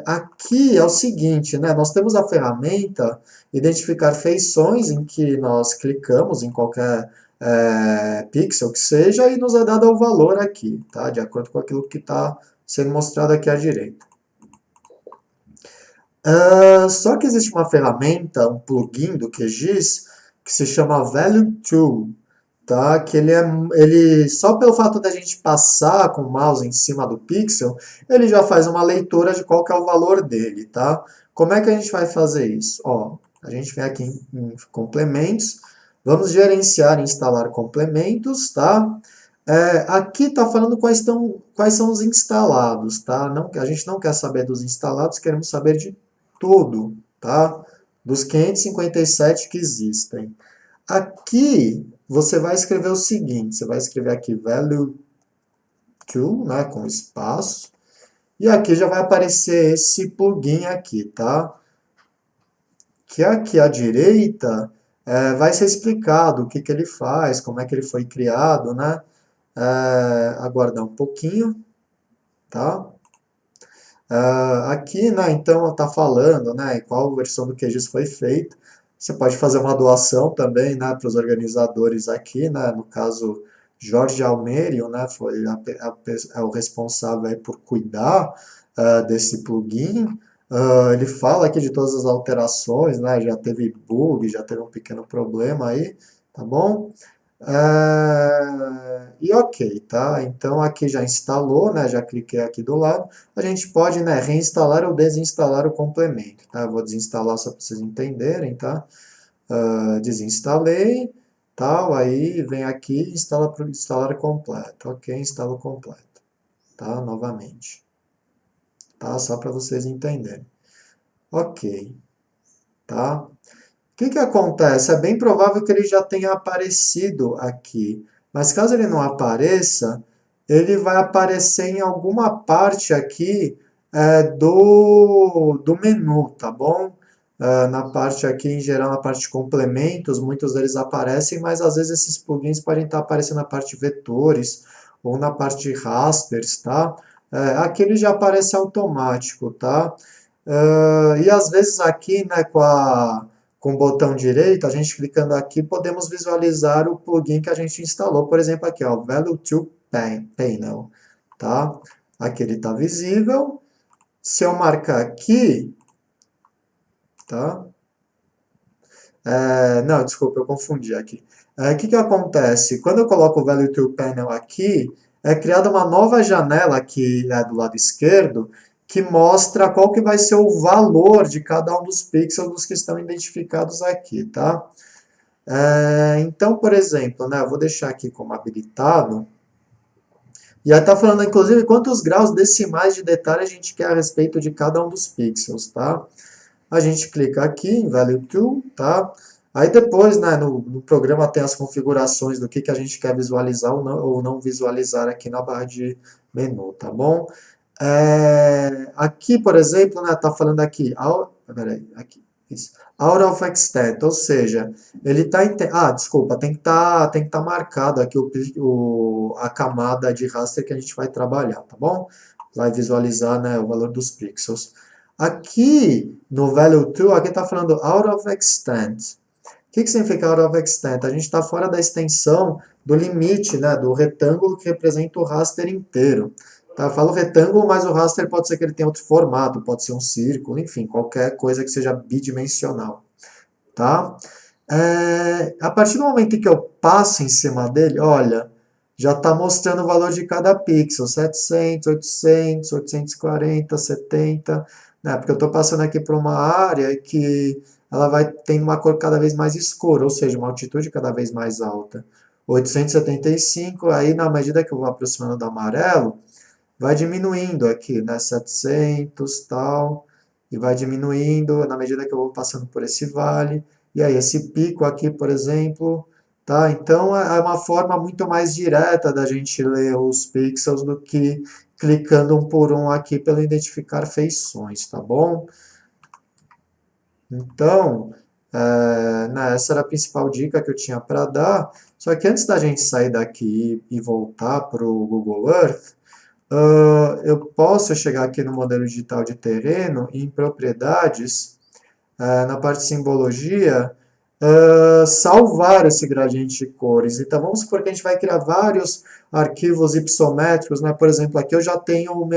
Aqui é o seguinte, né? Nós temos a ferramenta identificar feições em que nós clicamos em qualquer pixel que seja e nos é dado o valor aqui, tá? De acordo com aquilo que está sendo mostrado aqui à direita. Só que existe uma ferramenta, um plugin do QGIS, que se chama Value Tool, tá? Que ele só pelo fato da gente passar com o mouse em cima do pixel, ele já faz uma leitura de qual que é o valor dele, tá? Como é que a gente vai fazer isso? Ó, a gente vem aqui em complementos, vamos gerenciar e instalar complementos, tá? Aqui está falando quais são os instalados, tá? Não, a gente não quer saber dos instalados, queremos saber de tudo, tá? Dos 557 que existem. Aqui você vai escrever o seguinte, você vai escrever aqui value to, né, com espaço, e aqui já vai aparecer esse plugin aqui, tá? Que aqui à direita vai ser explicado o que que ele faz, como é que ele foi criado, né? Aguardar um pouquinho, tá? Aqui, né, então, está falando, né, qual versão do QGIS foi feita. Você pode fazer uma doação também, né, para os organizadores aqui, né, no caso, Jorge Almerio, né, foi é o responsável aí por cuidar desse plugin. Ele fala aqui de todas as alterações, né, já teve bug, já teve um pequeno problema aí, tá bom? E ok, tá? Então aqui já instalou, né? Já cliquei aqui do lado. A gente pode, né, reinstalar ou desinstalar o complemento, tá? Eu vou desinstalar só para vocês entenderem, tá? Desinstalei, tal, aí vem aqui e instala para instalar completo. Ok, instalo completo, tá? Novamente, tá? Só para vocês entenderem. Ok, tá? O que que acontece? É bem provável que ele já tenha aparecido aqui, mas caso ele não apareça, ele vai aparecer em alguma parte aqui do menu, tá bom? Na parte aqui, em geral, na parte de complementos, muitos deles aparecem, mas às vezes esses plugins podem estar aparecendo na parte de vetores ou na parte de rasters, tá? Aqui ele já aparece automático, tá? E às vezes aqui, né, com o botão direito, a gente clicando aqui, podemos visualizar o plugin que a gente instalou. Por exemplo, aqui, ó, Value to Panel, tá? Aqui ele está visível. Se eu marcar aqui, tá? Não, desculpa, eu confundi aqui. O que que acontece? Quando eu coloco o Value to Panel aqui, é criada uma nova janela aqui do lado esquerdo, que mostra qual que vai ser o valor de cada um dos pixels dos que estão identificados aqui, tá? Então, por exemplo, né, eu vou deixar aqui como habilitado, e aí está falando, inclusive, quantos graus decimais de detalhe a gente quer a respeito de cada um dos pixels, tá? A gente clica aqui em Value To, tá? Aí depois, né, no programa tem as configurações do que a gente quer visualizar ou não visualizar aqui na barra de menu, tá bom? Aqui, por exemplo, né, tá falando aqui, peraí, aqui, isso, out of extent, ou seja, ele está desculpa, tem que tá marcado aqui a camada de raster que a gente vai trabalhar, tá bom? Vai visualizar, né, o valor dos pixels. Aqui no value to, aqui está falando out of extent. O que significa out of extent? A gente está fora da extensão do limite, né, do retângulo que representa o raster inteiro. Tá? Eu falo retângulo, mas o raster pode ser que ele tenha outro formato, pode ser um círculo, enfim, qualquer coisa que seja bidimensional. Tá? A partir do momento em que eu passo em cima dele, olha, já está mostrando o valor de cada pixel, 700, 800, 840, 70, né? Porque eu estou passando aqui por uma área que ela vai tendo uma cor cada vez mais escura, ou seja, uma altitude cada vez mais alta. 875, aí na medida que eu vou aproximando do amarelo, vai diminuindo aqui, né? 700, tal, e vai diminuindo na medida que eu vou passando por esse vale. E aí, esse pico aqui, por exemplo, tá? Então, é uma forma muito mais direta da gente ler os pixels do que clicando um por um aqui pelo identificar feições, tá bom? Então, né, essa era a principal dica que eu tinha para dar. Só que antes da gente sair daqui e voltar para o Google Earth, Eu posso chegar aqui no modelo digital de terreno, em propriedades, na parte de simbologia, salvar esse gradiente de cores. Então, vamos supor que a gente vai criar vários arquivos ipsométricos, né? Por exemplo, aqui eu já tenho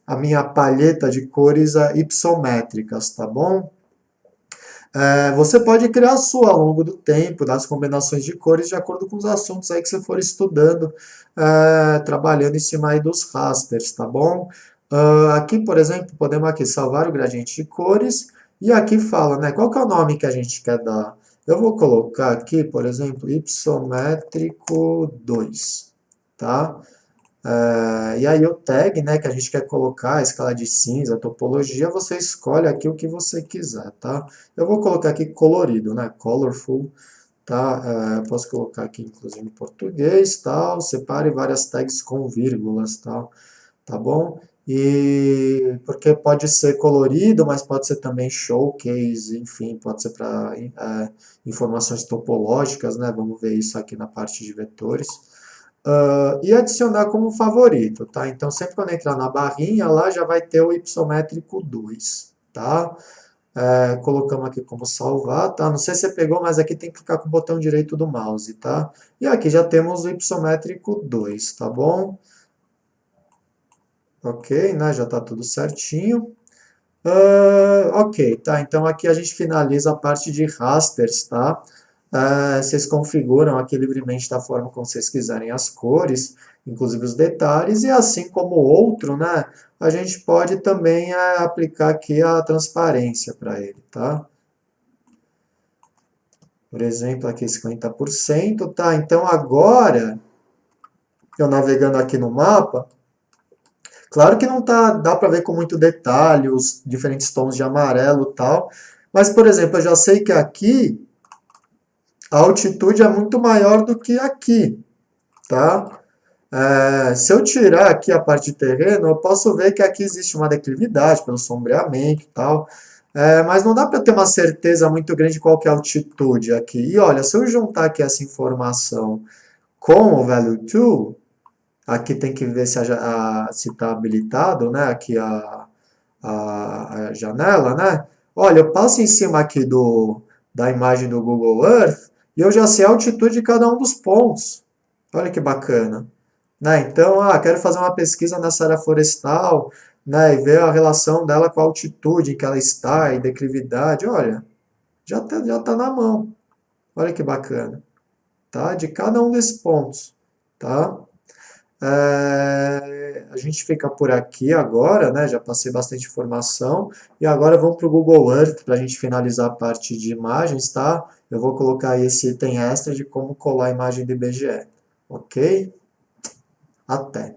a minha palheta de cores ipsométricas, tá bom? Você pode criar a sua ao longo do tempo, das combinações de cores, de acordo com os assuntos aí que você for estudando, trabalhando em cima aí dos rasters, tá bom? Aqui, por exemplo, podemos aqui salvar o gradiente de cores, e aqui fala, né, qual que é o nome que a gente quer dar? Eu vou colocar aqui, por exemplo, ipsométrico 2, tá? E aí o tag, né, que a gente quer colocar, a escala de cinza, a topologia, você escolhe aqui o que você quiser, tá? Eu vou colocar aqui colorido, né, colorful, tá? Posso colocar aqui inclusive em português, tal, separe várias tags com vírgulas, tal, tá bom? E porque pode ser colorido, mas pode ser também showcase, enfim, pode ser para informações topológicas, né? Vamos ver isso aqui na parte de vetores. E adicionar como favorito, tá? Então, sempre quando entrar na barrinha, lá já vai ter o ipsométrico 2, tá? Colocamos aqui como salvar, tá? Não sei se você pegou, mas aqui tem que clicar com o botão direito do mouse, tá? E aqui já temos o ipsométrico 2, tá bom? Ok, né? Já está tudo certinho. Ok, tá. Então aqui a gente finaliza a parte de rasters, tá? Vocês configuram aqui livremente da forma como vocês quiserem as cores, inclusive os detalhes, e assim como o outro, né? A gente pode também aplicar aqui a transparência para ele, tá? Por exemplo, aqui 50%, tá? Então agora, eu navegando aqui no mapa, claro que não tá, dá para ver com muito detalhe os diferentes tons de amarelo e tal, mas, por exemplo, eu já sei que aqui a altitude é muito maior do que aqui, tá? Se eu tirar aqui a parte de terreno, eu posso ver que aqui existe uma declividade pelo sombreamento e tal, mas não dá para ter uma certeza muito grande de qual que é a altitude aqui. E olha, se eu juntar aqui essa informação com o value to, aqui tem que ver se está habilitado, né? Aqui a janela, né? Olha, eu passo em cima aqui da imagem do Google Earth e eu já sei a altitude de cada um dos pontos. Olha que bacana. Né? Então, quero fazer uma pesquisa nessa área florestal, né? E ver a relação dela com a altitude em que ela está e declividade. Olha, já tá na mão. Olha que bacana. Tá? De cada um desses pontos. Tá? A gente fica por aqui agora, né? Já passei bastante informação. E agora vamos para o Google Earth para a gente finalizar a parte de imagens, tá? Eu vou colocar aí esse item extra de como colar a imagem do IBGE. Ok? Até!